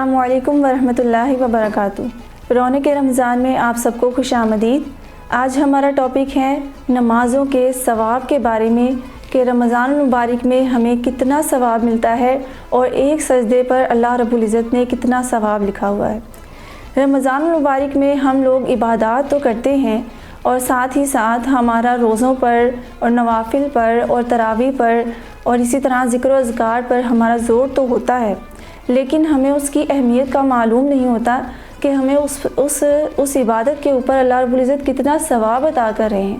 السلام علیکم ورحمۃ اللہ وبرکاتہ۔ رونق رمضان میں آپ سب کو خوش آمدید۔ آج ہمارا ٹاپک ہے نمازوں کے ثواب کے بارے میں کہ رمضان المبارک میں ہمیں کتنا ثواب ملتا ہے اور ایک سجدے پر اللہ رب العزت نے کتنا ثواب لکھا ہوا ہے۔ رمضان المبارک میں ہم لوگ عبادات تو کرتے ہیں اور ساتھ ہی ساتھ ہمارا روزوں پر اور نوافل پر اور تراویح پر اور اسی طرح ذکر و اذکار پر ہمارا زور تو ہوتا ہے، لیکن ہمیں اس کی اہمیت کا معلوم نہیں ہوتا کہ ہمیں اس عبادت کے اوپر اللہ رب العزت کتنا ثواب عطا کر رہے ہیں۔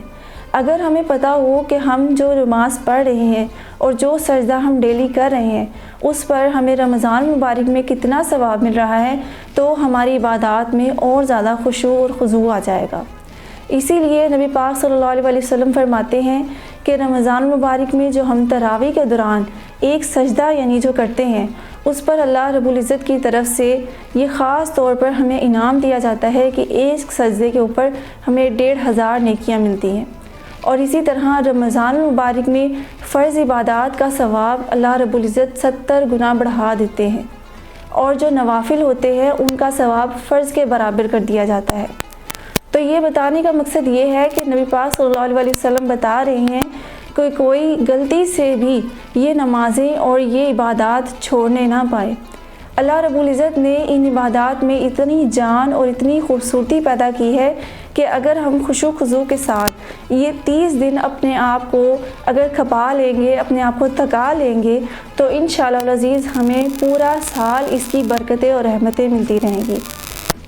اگر ہمیں پتہ ہو کہ ہم جو نماز پڑھ رہے ہیں اور جو سجدہ ہم ڈیلی کر رہے ہیں اس پر ہمیں رمضان مبارک میں کتنا ثواب مل رہا ہے تو ہماری عبادات میں اور زیادہ خشوع اور خضوع آ جائے گا۔ اسی لیے نبی پاک صلی اللہ علیہ وسلم فرماتے ہیں کہ رمضان مبارک میں جو ہم تراویح کے دوران ایک سجدہ یعنی جو کرتے ہیں اس پر اللہ رب العزت کی طرف سے یہ خاص طور پر ہمیں انعام دیا جاتا ہے کہ ایک سجدے کے اوپر ہمیں 1500 نیکیاں ملتی ہیں۔ اور اسی طرح رمضان المبارک میں فرض عبادات کا ثواب اللہ رب العزت 70 گنا بڑھا دیتے ہیں اور جو نوافل ہوتے ہیں ان کا ثواب فرض کے برابر کر دیا جاتا ہے۔ تو یہ بتانے کا مقصد یہ ہے کہ نبی پاک صلی اللہ علیہ وسلم بتا رہے ہیں کہ کوئی غلطی سے بھی یہ نمازیں اور یہ عبادات چھوڑنے نہ پائے۔ اللہ رب العزت نے ان عبادات میں اتنی جان اور اتنی خوبصورتی پیدا کی ہے کہ اگر ہم خشوع خضوع کے ساتھ یہ 30 دن اپنے آپ کو اگر کھپا لیں گے، اپنے آپ کو تھکا لیں گے تو انشاءاللہ العزیز ہمیں پورا سال اس کی برکتیں اور رحمتیں ملتی رہیں گی۔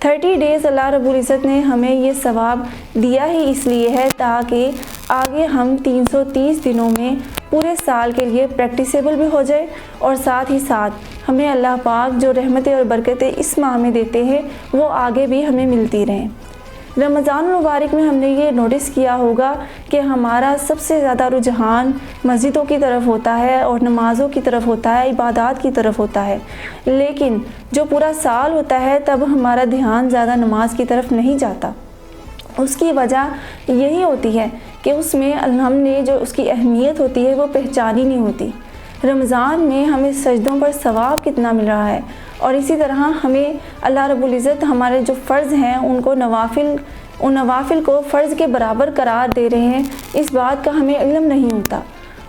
30 ڈیز اللہ رب العزت نے ہمیں یہ ثواب دیا ہی اس لیے ہے تاکہ آگے ہم 330 دنوں میں پورے سال کے لیے پریکٹیسیبل بھی ہو جائے اور ساتھ ہی ساتھ ہمیں اللہ پاک جو رحمتیں اور برکتیں اس ماہ میں دیتے ہیں وہ آگے بھی ہمیں ملتی رہیں۔ رمضان المبارک میں ہم نے یہ نوٹس کیا ہوگا کہ ہمارا سب سے زیادہ رجحان مسجدوں کی طرف ہوتا ہے اور نمازوں کی طرف ہوتا ہے، عبادات کی طرف ہوتا ہے، لیکن جو پورا سال ہوتا ہے تب ہمارا دھیان زیادہ نماز کی طرف نہیں جاتا۔ اس کی وجہ یہی ہوتی ہے کہ اس میں ہم نے جو اس کی اہمیت ہوتی ہے وہ پہچانی نہیں ہوتی۔ رمضان میں ہمیں سجدوں پر ثواب کتنا مل رہا ہے اور اسی طرح ہمیں اللہ رب العزت ہمارے جو فرض ہیں ان نوافل کو فرض کے برابر قرار دے رہے ہیں، اس بات کا ہمیں علم نہیں ہوتا۔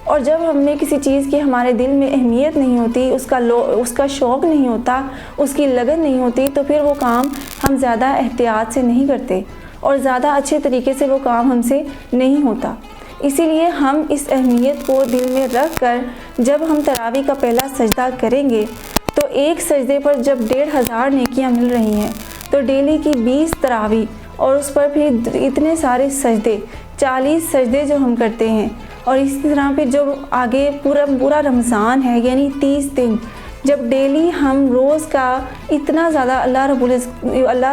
اور جب ہم نے کسی چیز کی ہمارے دل میں اہمیت نہیں ہوتی، اس کا شوق نہیں ہوتا، اس کی لگن نہیں ہوتی تو پھر وہ کام ہم زیادہ احتیاط سے نہیں کرتے اور زیادہ اچھے طریقے سے وہ کام ہم سے نہیں ہوتا۔ اسی لیے ہم اس اہمیت کو دل میں رکھ کر جب ہم تراویح کا پہلا سجدہ کریں گے تو ایک سجدے پر جب 1500 نیکیاں مل رہی ہیں تو ڈیلی کی 20 تراویح اور اس پر پھر اتنے سارے سجدے 40 سجدے جو ہم کرتے ہیں اور اسی طرح پھر جو آگے پورا رمضان ہے یعنی 30 دن جب ڈیلی ہم روز کا اتنا زیادہ اللہ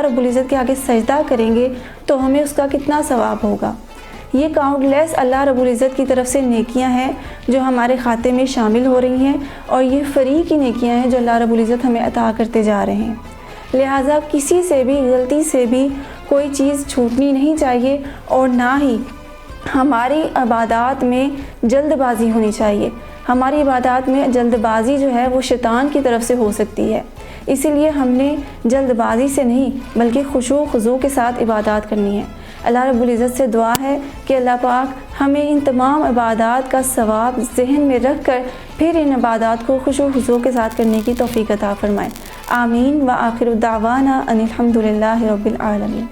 رب العزت کے آگے سجدہ کریں گے تو ہمیں اس کا کتنا ثواب ہوگا۔ یہ کاؤنٹ لیس اللہ رب العزت کی طرف سے نیکیاں ہیں جو ہمارے کھاتے میں شامل ہو رہی ہیں اور یہ فری کی نیکیاں ہیں جو اللہ رب العزت ہمیں عطا کرتے جا رہے ہیں۔ لہٰذا کسی سے بھی غلطی سے بھی کوئی چیز چھوٹنی نہیں چاہیے اور نہ ہی ہماری عبادات میں جلد بازی ہونی چاہیے۔ ہماری عبادات میں جلد بازی جو ہے وہ شیطان کی طرف سے ہو سکتی ہے، اسی لیے ہم نے جلد بازی سے نہیں بلکہ خشوع خضوع کے ساتھ عبادات کرنی ہے۔ اللہ رب العزت سے دعا ہے کہ اللہ پاک ہمیں ان تمام عبادات کا ثواب ذہن میں رکھ کر پھر ان عبادات کو خشوع خضوع کے ساتھ کرنے کی توفیق عطا فرمائے۔ آمین۔ وآخر دعوانا ان الحمد للہ رب العالمین۔